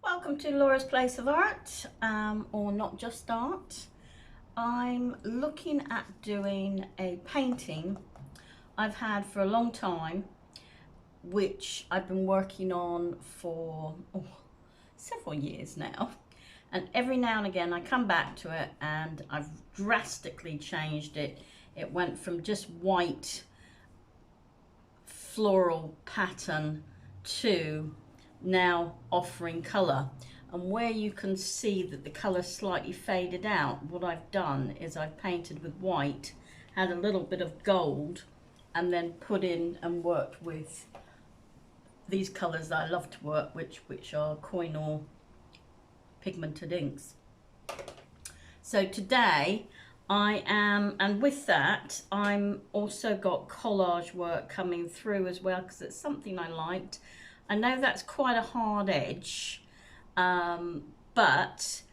Welcome to Laura's Place of Art, or Not Just Art. I'm looking at doing a painting I've had for a long time, which I've been working on for several years now. And every now and again I come back to it and I've drastically changed it. It went from just white floral pattern to now offering colour, and where you can see that the colour slightly faded out, what I've done is I've painted with white, had a little bit of gold, and then put in and worked with these colours that I love to work with, which are Koh-i-Noor pigmented inks. So today I am, and with that I'm also got collage work coming through as well, because it's something I liked. I know that's quite a hard edge, but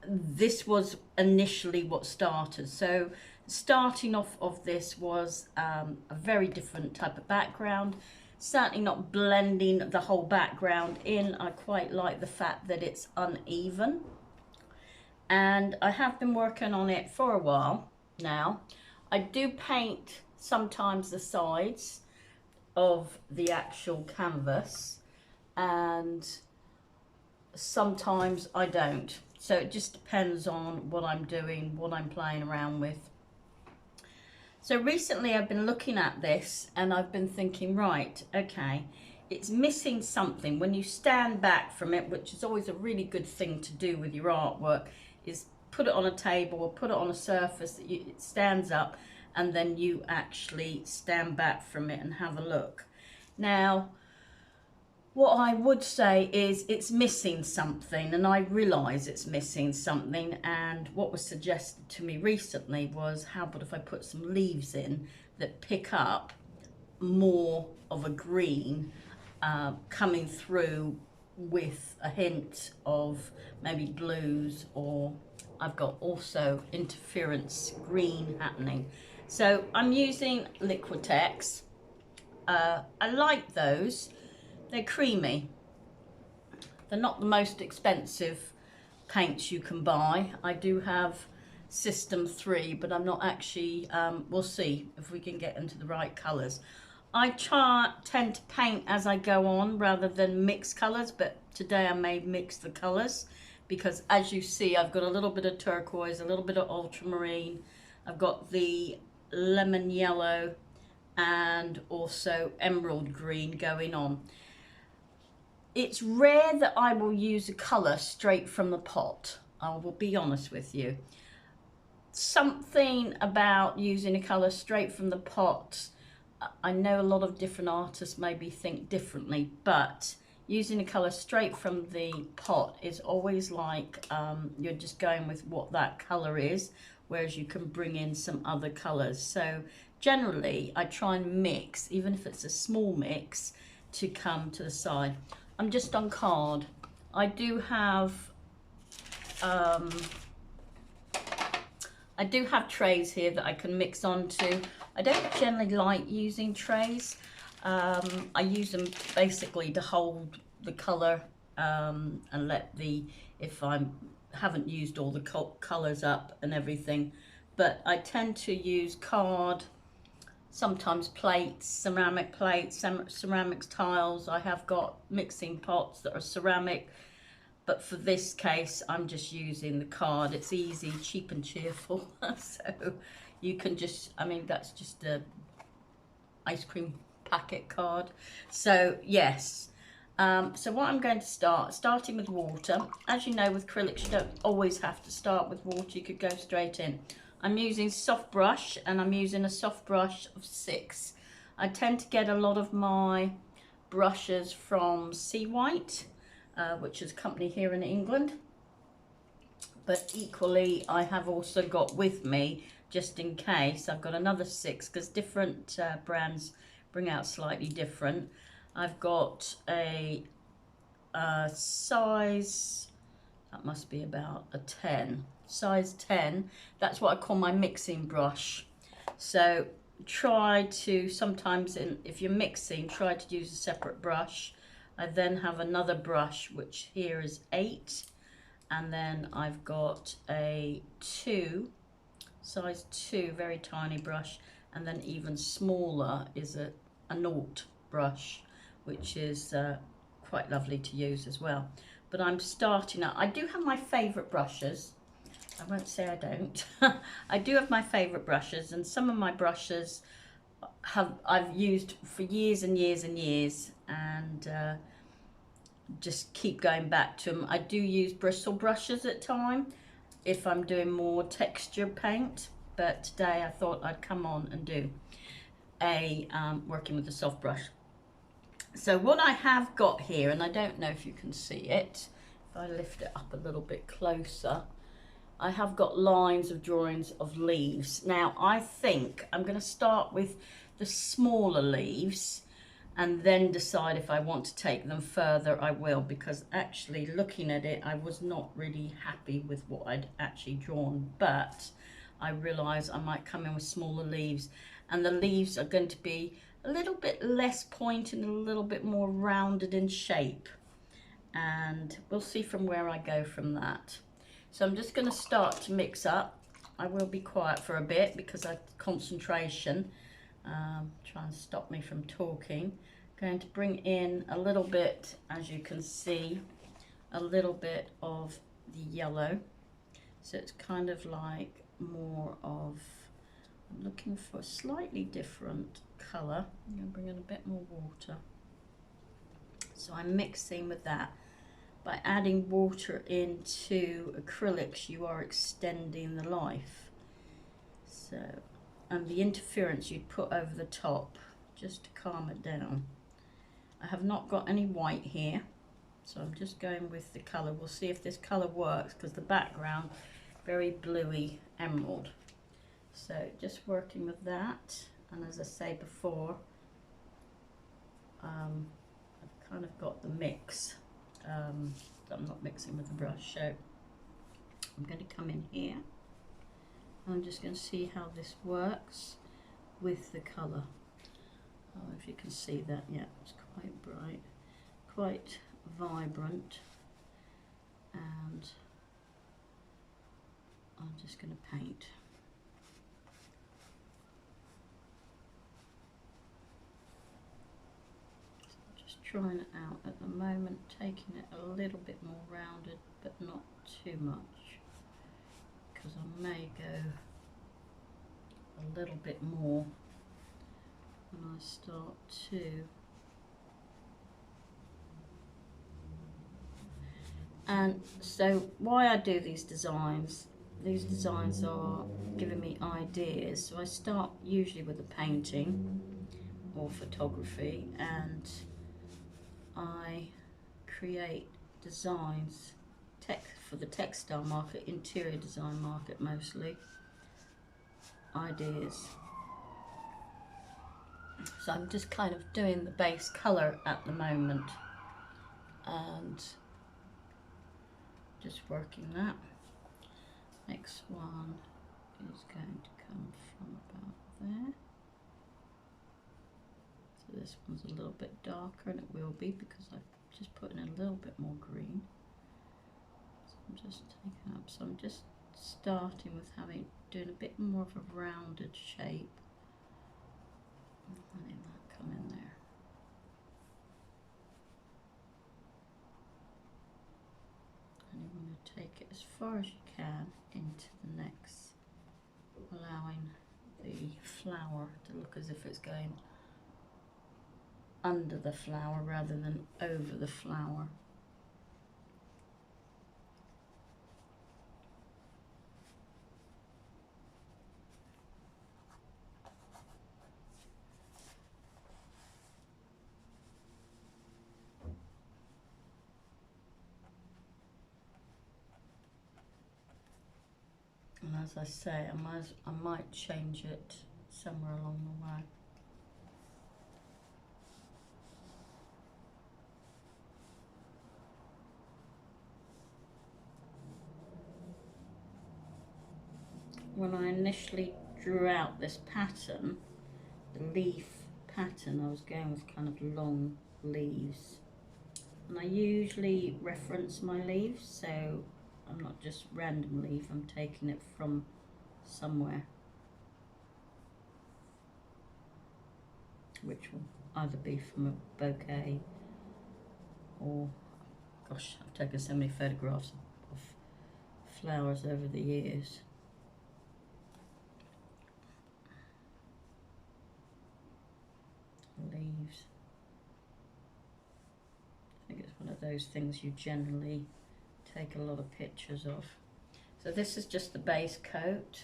this was initially what started. So starting off of this was a very different type of background, certainly not blending the whole background in. I quite like the fact that it's uneven, and I have been working on it for a while now. I do paint sometimes the sides of the actual canvas, and sometimes I don't. So it just depends on what I'm doing, what I'm playing around with. So recently I've been looking at this and I've been thinking, right, okay, it's missing something. When you stand back from it, which is always a really good thing to do with your artwork, is put it on a table or put it on a surface that it stands up, and then you actually stand back from it and have a look. Now, what I would say is it's missing something, and I realise it's missing something, and what was suggested to me recently was, how about if I put some leaves in that pick up more of a green coming through with a hint of maybe blues, or I've got also interference green happening. So I'm using Liquitex. I like those. They're creamy. They're not the most expensive paints you can buy. I do have System 3, but I'm not actually, we'll see if we can get into the right colours. I tend to paint as I go on rather than mix colours, but today I may mix the colours, because as you see, I've got a little bit of turquoise, a little bit of ultramarine, I've got the lemon yellow, and also emerald green going on. It's rare that I will use a colour straight from the pot, I will be honest with you. Something about using a colour straight from the pot, I know a lot of different artists maybe think differently, but using a colour straight from the pot is always like you're just going with what that colour is, whereas you can bring in some other colours. So generally I try and mix, even if it's a small mix, to come to the side. I'm just on card. I do have trays here that I can mix onto. I don't generally like using trays. I use them basically to hold the colour and let the, if I haven't used all the colours up and everything. But I tend to use card, sometimes plates, ceramic tiles. I have got mixing pots that are ceramic, but for this case I'm just using the card. It's easy, cheap and cheerful. So you can just, I mean, that's just a ice cream packet card. So yes, so what I'm going to starting with water. As you know, with acrylics you don't always have to start with water, you could go straight in. I'm using soft brush, and I'm using a soft brush of 6. I tend to get a lot of my brushes from Sea White, which is a company here in England, but equally I have also got with me, just in case, I've got another 6, because different brands bring out slightly different. I've got a size, that must be about a 10, size 10. That's what I call my mixing brush. So try to, sometimes if you're mixing, try to use a separate brush. I then have another brush, which here is 8, and then I've got a 2, size 2, very tiny brush, and then even smaller is a 0 brush, which is quite lovely to use as well. But I'm starting out, I do have my favourite brushes. I won't say I don't. I do have my favourite brushes, and some of my brushes I've used for years and years and years, and just keep going back to them. I do use bristle brushes at time if I'm doing more texture paint, but today I thought I'd come on and do a working with a soft brush. So what I have got here, and I don't know if you can see it, if I lift it up a little bit closer, I have got lines of drawings of leaves. Now I think I'm going to start with the smaller leaves and then decide if I want to take them further. I will, because actually looking at it I was not really happy with what I'd actually drawn, but I realise I might come in with smaller leaves, and the leaves are going to be a little bit less pointed and a little bit more rounded in shape, and we'll see from where I go from that. So I'm just going to start to mix up. I will be quiet for a bit because I concentration try and stop me from talking. Going to bring in a little bit, as you can see, a little bit of the yellow, so it's kind of like more of, I'm looking for a slightly different colour. I'm going to bring in a bit more water, so I'm mixing with that. By adding water into acrylics, you are extending the life. So, and the interference you'd put over the top just to calm it down. I have not got any white here, so I'm just going with the colour. We'll see if this colour works, because the background very bluey emerald. So just working with that, and as I say before, I've kind of got the mix. I'm not mixing with the brush, so I'm going to come in here. I'm just going to see how this works with the colour. Oh, if you can see that, yeah, it's quite bright, quite vibrant, and I'm just going to paint. Trying it out at the moment, taking it a little bit more rounded, but not too much, because I may go a little bit more when I start to. And so why I do these designs are giving me ideas. So I start usually with a painting or photography, and I create designs for the textile market, interior design market mostly, ideas. So I'm just kind of doing the base colour at the moment and just working that. Next one is going to come from about there. So this one's a little bit darker, and it will be because I've just put in a little bit more green. So I'm just taking up, so I'm just starting with doing a bit more of a rounded shape. Letting that come in there. And you want to take it as far as you can into the next, allowing the flower to look as if it's going under the flower rather than over the flower. And as I say, I might change it somewhere along the way. When I initially drew out this pattern, the leaf pattern, I was going with kind of long leaves. And I usually reference my leaves, so I'm not just random leaf, I'm taking it from somewhere, which will either be from a bouquet or, gosh, I've taken so many photographs of flowers over the years. Leaves. I think it's one of those things you generally take a lot of pictures of. So this is just the base coat.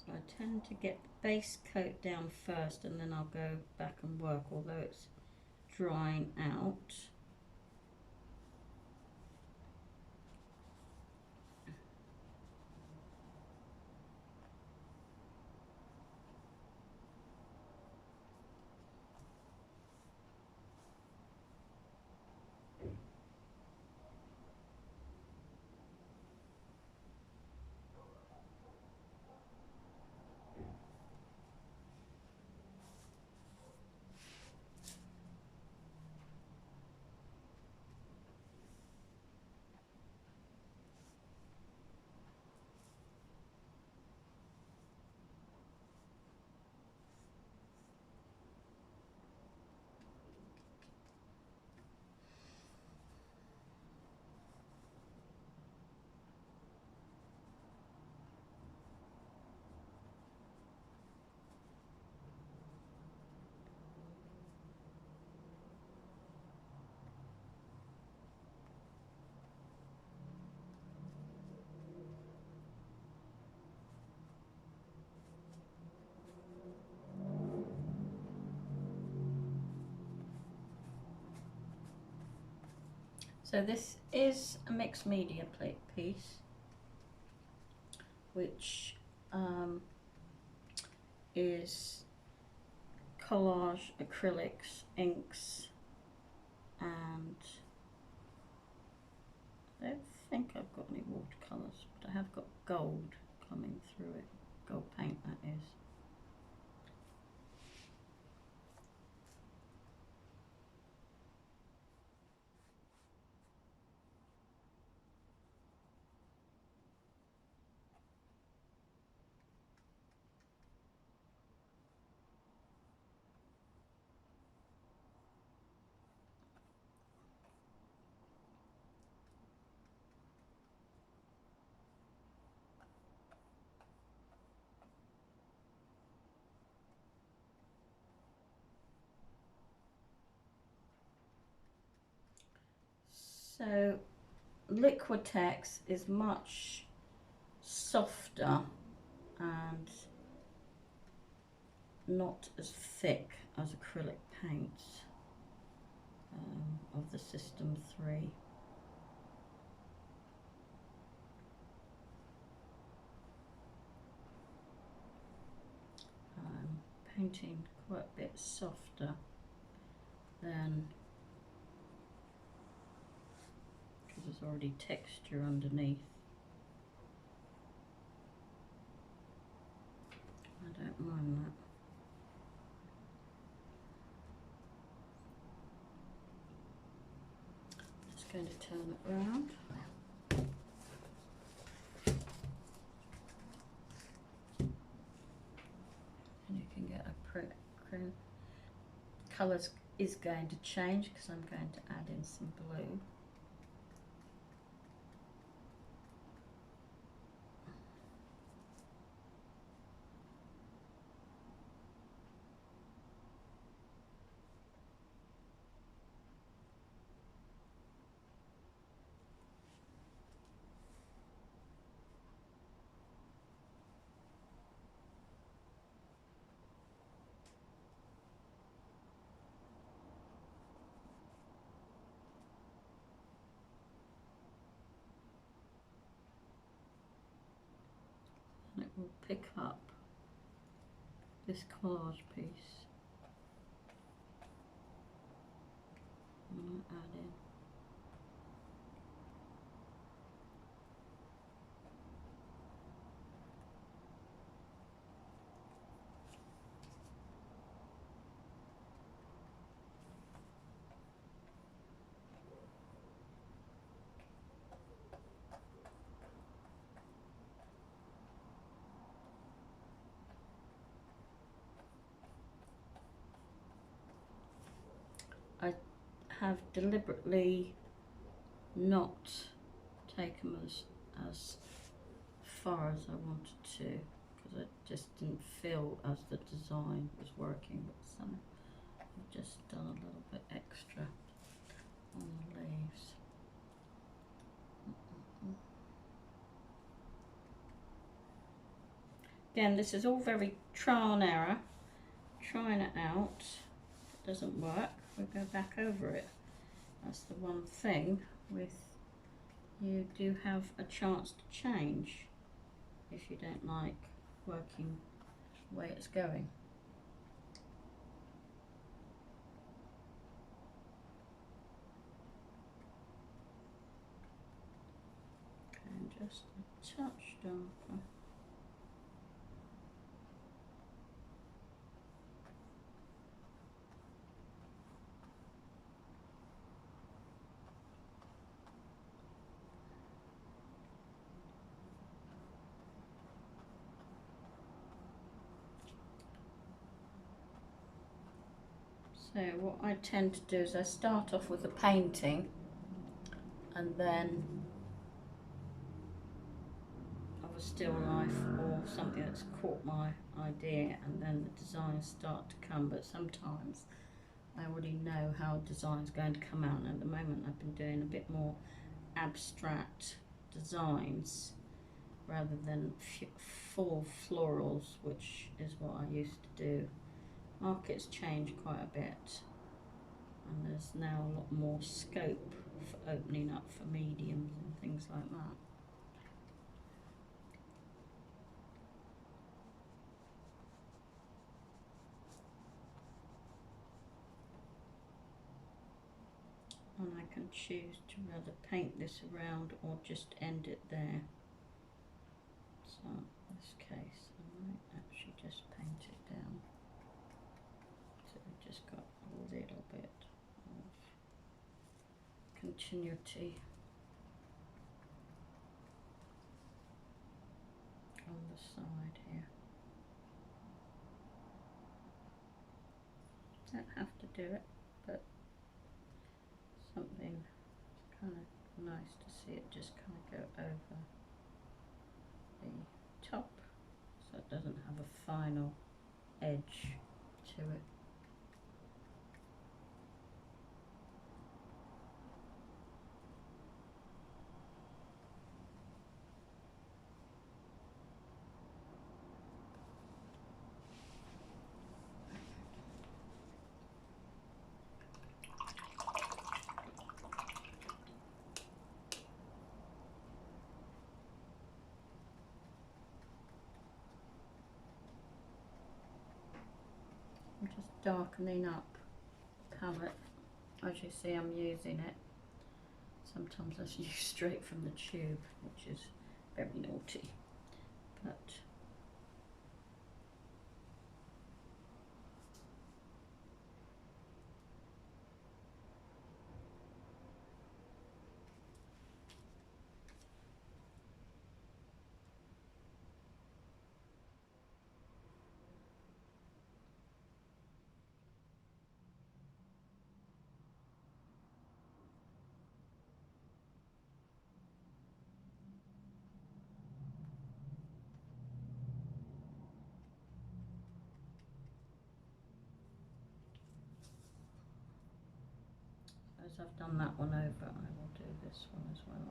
So I tend to get the base coat down first and then I'll go back and work, although it's drying out. So this is a mixed media plate piece, which is collage, acrylics, inks, and I don't think I've got any watercolours, but I have got gold coming through it, gold paint that is. So Liquitex is much softer and not as thick as acrylic paints of the System 3. Painting quite a bit softer than, because there's already texture underneath. I don't mind that. Just going to turn it round. And you can get a print. Colours is going to change because I'm going to add in some blue. will pick up this collage piece. And add in. I have deliberately not taken as far as I wanted to, because I just didn't feel as the design was working, but so I've just done a little bit extra on the leaves. Again, this is all very trial and error, trying it out. If it doesn't work, we'll go back over it. That's the one thing with, you do have a chance to change if you don't like working the way it's going. And just a touch darker. So what I tend to do is I start off with a painting and then of a still life or something that's caught my idea, and then the designs start to come. But sometimes I already know how a design's going to come out, and at the moment I've been doing a bit more abstract designs rather than full florals, which is what I used to do. Market's changed quite a bit, and there's now a lot more scope for opening up for mediums and things like that. And I can choose to rather paint this around or just end it there. So in this case I might actually just paint it down. So we've just got a little bit of continuity on the side here. Don't have to do it, but something kind of nice to see it just kind of go over the top, so it doesn't have a final edge to it. I'm just darkening up the palette. As you see, I'm using it. Sometimes I use straight from the tube, which is very naughty, but as I've done that one over, I will do this one as well over.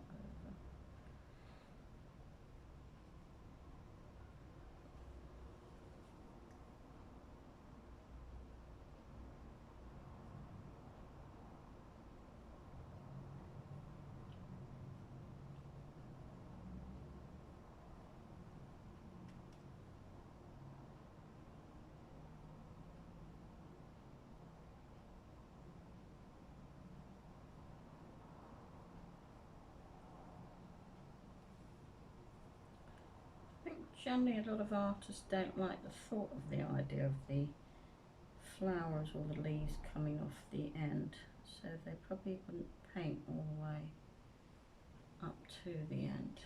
generally a lot of artists don't like the thought of the idea of the flowers or the leaves coming off the end, so they probably wouldn't paint all the way up to the end.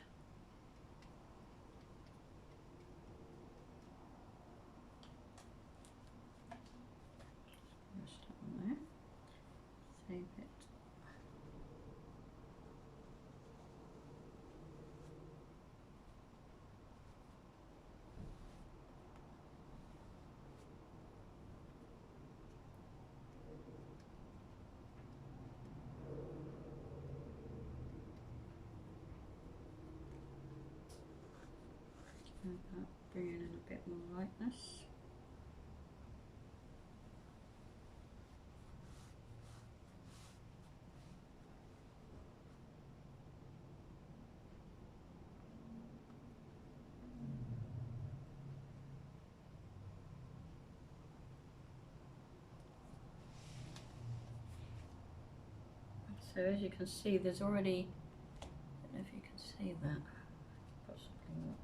Just on there, save it. Bring in a bit more lightness. So as you can see, there's already, I don't know if you can see that, possibly not.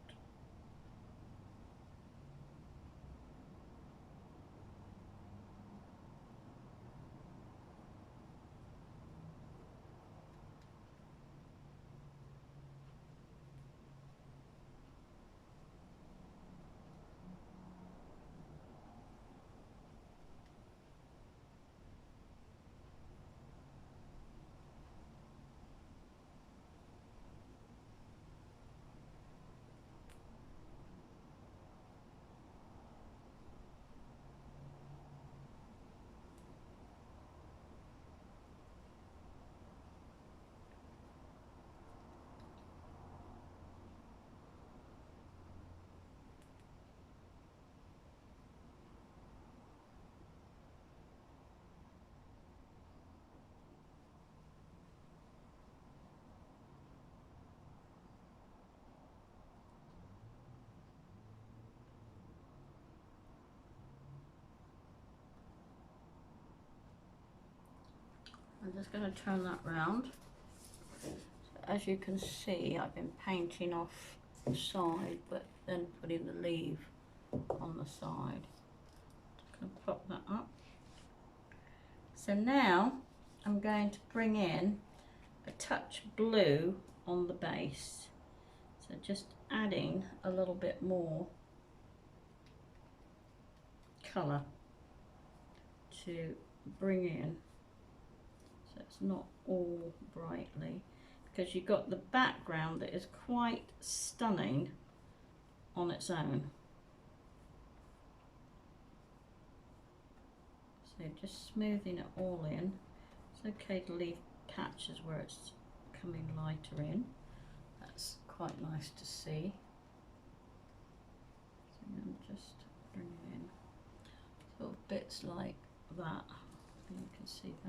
I'm just going to turn that round. So as you can see, I've been painting off the side, but then putting the leaf on the side. Just going to pop that up. So now I'm going to bring in a touch blue on the base. So just adding a little bit more colour to bring in, so it's not all brightly, because you've got the background that is quite stunning on its own. So just smoothing it all in. It's okay to leave patches where it's coming lighter in. That's quite nice to see. So I'm just bringing in little bits like that, and you can see that.